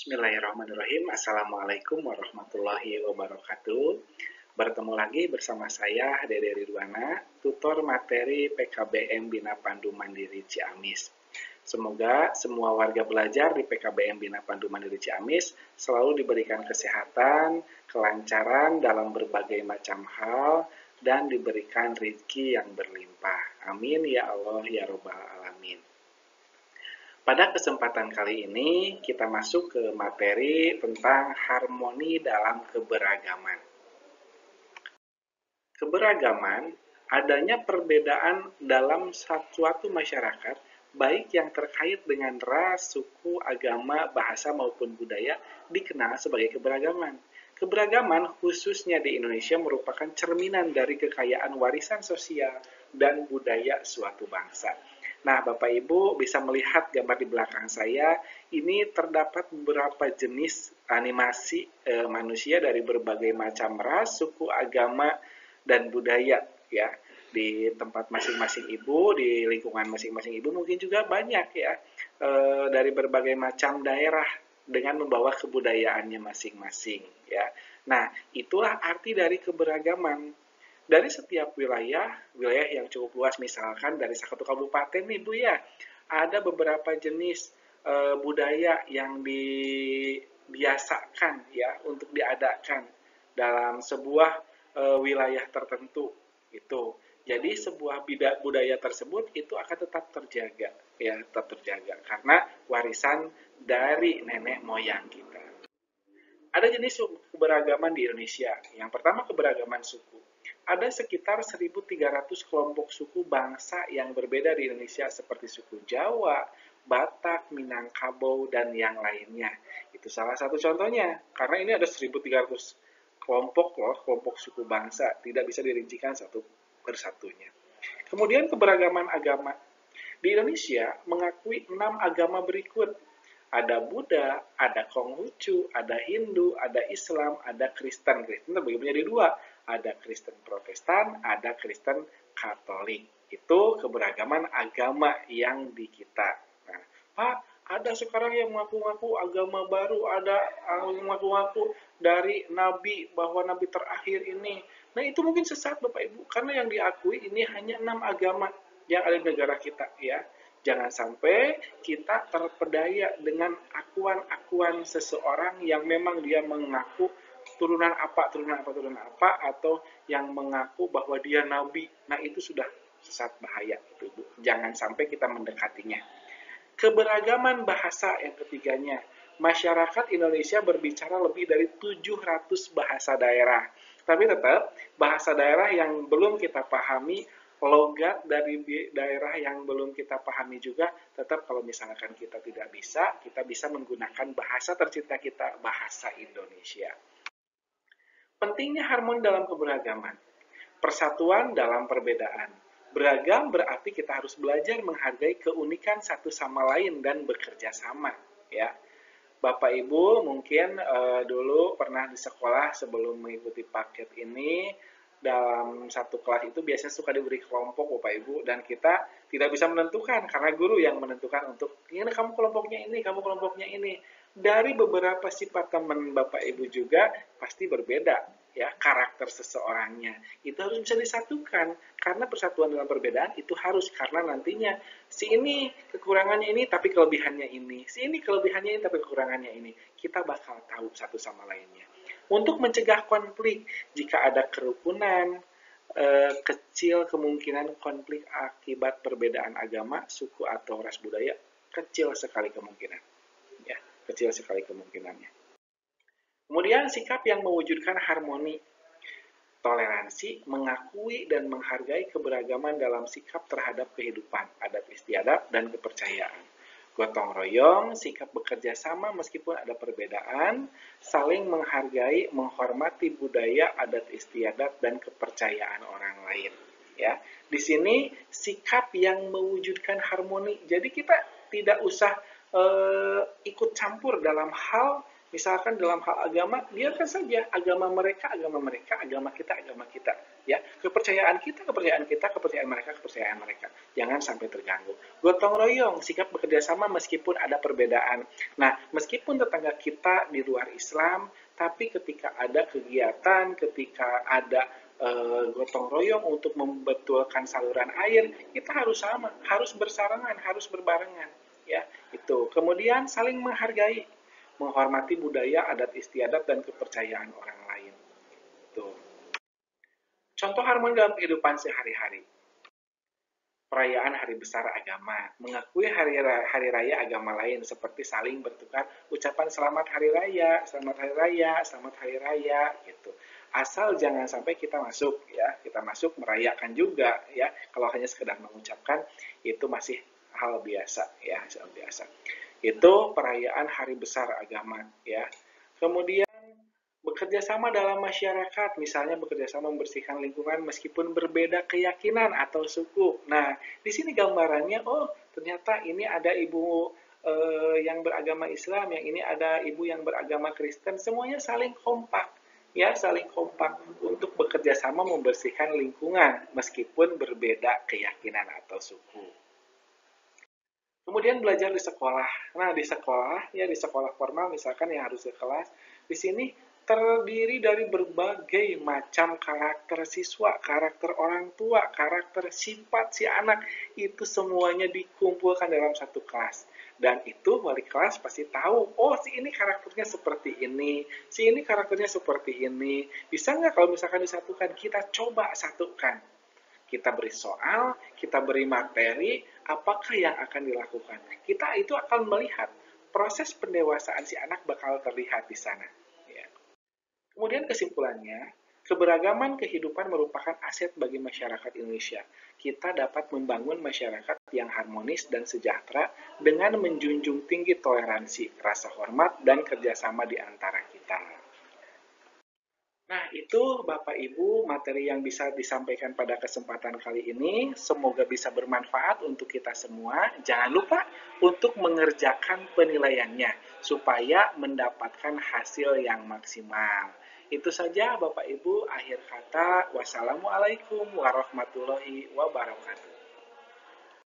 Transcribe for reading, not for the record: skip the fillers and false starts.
Bismillahirrahmanirrahim. Assalamualaikum warahmatullahi wabarakatuh. Bertemu lagi bersama saya, Dede Ridwana, tutor materi PKBM Bina Pandu Mandiri Ciamis. Semoga semua warga belajar di PKBM Bina Pandu Mandiri Ciamis selalu diberikan kesehatan, kelancaran dalam berbagai macam hal, dan diberikan rezeki yang berlimpah. Amin ya Allah ya Robbal Alamin. Pada kesempatan kali ini, kita masuk ke materi tentang harmoni dalam keberagaman. Keberagaman, adanya perbedaan dalam suatu masyarakat, baik yang terkait dengan ras, suku, agama, bahasa, maupun budaya, dikenal sebagai keberagaman. Keberagaman khususnya di Indonesia merupakan cerminan dari kekayaan warisan sosial dan budaya suatu bangsa. Nah, Bapak Ibu bisa melihat gambar di belakang saya, ini terdapat beberapa jenis animasi manusia dari berbagai macam ras, suku, agama, dan budaya ya. Di tempat masing-masing ibu, di lingkungan masing-masing ibu mungkin juga banyak ya dari berbagai macam daerah dengan membawa kebudayaannya masing-masing ya. Nah, itulah arti dari keberagaman. Dari setiap wilayah, wilayah yang cukup luas misalkan dari satu kabupaten nih Bu ya, ada beberapa jenis budaya yang dibiasakan ya untuk diadakan dalam sebuah wilayah tertentu itu. Jadi sebuah budaya tersebut itu akan tetap terjaga ya, tetap terjaga karena warisan dari nenek moyang kita. Ada jenis keberagaman di Indonesia. Yang pertama keberagaman suku. Ada sekitar 1.300 kelompok suku bangsa yang berbeda di Indonesia seperti suku Jawa, Batak, Minangkabau, dan yang lainnya. Itu salah satu contohnya. Karena ini ada 1.300 kelompok loh, kelompok suku bangsa. Tidak bisa dirincikan satu persatunya. Kemudian keberagaman agama. Di Indonesia mengakui 6 agama berikut. Ada Buddha, ada Konghucu, ada Hindu, ada Islam, ada Kristen. Kristen terbagi menjadi dua. Ada Kristen Protestan, ada Kristen Katolik. Itu keberagaman agama yang di kita. Nah, Pak, ada sekarang yang mengaku-ngaku agama baru, ada yang mengaku-ngaku dari Nabi, bahwa Nabi terakhir ini. Nah, itu mungkin sesat Bapak Ibu, karena yang diakui ini hanya 6 agama yang ada di negara kita ya. Jangan sampai kita terpedaya dengan akuan-akuan seseorang yang memang dia mengaku turunan apa, atau yang mengaku bahwa dia nabi. Nah, itu sudah sesat bahaya itu, Bu. Jangan sampai kita mendekatinya. Keberagaman bahasa yang ketiganya. Masyarakat Indonesia berbicara lebih dari 700 bahasa daerah. Tapi tetap bahasa daerah yang belum kita pahami, logat dari daerah yang belum kita pahami juga, tetap kalau misalkan kita tidak bisa, kita bisa menggunakan bahasa tercinta kita, bahasa Indonesia. Pentingnya harmoni dalam keberagaman. Persatuan dalam perbedaan. Beragam berarti kita harus belajar menghargai keunikan satu sama lain dan bekerja sama, ya. Bapak Ibu mungkin dulu pernah di sekolah sebelum mengikuti paket ini, dalam satu kelas itu biasanya suka diberi kelompok Bapak Ibu, dan kita tidak bisa menentukan karena guru yang menentukan untuk ini kamu kelompoknya ini, kamu kelompoknya ini. Dari beberapa sifat teman Bapak Ibu juga pasti berbeda ya karakter seseorangnya. Itu harus bisa disatukan karena persatuan dalam perbedaan itu harus, karena nantinya si ini kekurangannya ini tapi kelebihannya ini, si ini kelebihannya ini tapi kekurangannya ini. Kita bakal tahu satu sama lainnya. Untuk mencegah konflik, jika ada kerukunan, kecil kemungkinan konflik akibat perbedaan agama, suku, atau ras budaya, kecil sekali kemungkinan. Ya, kecil sekali kemungkinannya. Kemudian sikap yang mewujudkan harmoni. Toleransi, mengakui dan menghargai keberagaman dalam sikap terhadap kehidupan, adat istiadat, dan kepercayaan. Gotong royong, sikap bekerja sama meskipun ada perbedaan, saling menghargai, menghormati budaya, adat istiadat, dan kepercayaan orang lain. Ya, di sini sikap yang mewujudkan harmoni. Jadi kita tidak usah ikut campur dalam hal Misalkan dalam hal agama, biarkan saja agama mereka, agama kita, ya. Kepercayaan kita, kepercayaan kita, kepercayaan mereka, kepercayaan mereka. Jangan sampai terganggu. Gotong royong, sikap bekerja sama meskipun ada perbedaan. Nah, meskipun tetangga kita di luar Islam, tapi ketika ada kegiatan, ketika ada gotong royong untuk membetulkan saluran air, kita harus sama, harus bersarangan, harus berbarengan, ya. Itu. Kemudian saling menghargai, menghormati budaya, adat istiadat, dan kepercayaan orang lain. Tuh. Contoh harmoni dalam kehidupan sehari-hari. Perayaan hari besar agama, mengakui hari raya agama lain seperti saling bertukar ucapan selamat hari raya, selamat hari raya, selamat hari raya gitu. Asal jangan sampai kita masuk ya, kita masuk merayakan juga ya. Kalau hanya sekedar mengucapkan itu masih hal biasa ya, hal biasa. Itu perayaan hari besar agama ya. Kemudian bekerja sama dalam masyarakat, misalnya bekerja sama membersihkan lingkungan meskipun berbeda keyakinan atau suku. Nah, di sini gambarannya, oh ternyata ini ada ibu yang beragama Islam, yang ini ada ibu yang beragama Kristen, semuanya saling kompak, ya saling kompak untuk bekerja sama membersihkan lingkungan meskipun berbeda keyakinan atau suku. Kemudian belajar di sekolah. Nah, di sekolah, ya di sekolah formal misalkan yang harus ke kelas, di sini terdiri dari berbagai macam karakter siswa, karakter orang tua, karakter sifat si anak. Itu semuanya dikumpulkan dalam satu kelas. Dan itu wali kelas pasti tahu, oh si ini karakternya seperti ini, si ini karakternya seperti ini. Bisa nggak kalau misalkan disatukan, kita coba satukan. Kita beri soal, kita beri materi, apakah yang akan dilakukan. Kita itu akan melihat proses pendewasaan si anak bakal terlihat di sana. Ya. Kemudian kesimpulannya, keberagaman kehidupan merupakan aset bagi masyarakat Indonesia. Kita dapat membangun masyarakat yang harmonis dan sejahtera dengan menjunjung tinggi toleransi, rasa hormat, dan kerjasama di antara kita. Nah, itu Bapak Ibu materi yang bisa disampaikan pada kesempatan kali ini. Semoga bisa bermanfaat untuk kita semua. Jangan lupa untuk mengerjakan penilaiannya supaya mendapatkan hasil yang maksimal. Itu saja Bapak Ibu, akhir kata. Wassalamualaikum warahmatullahi wabarakatuh.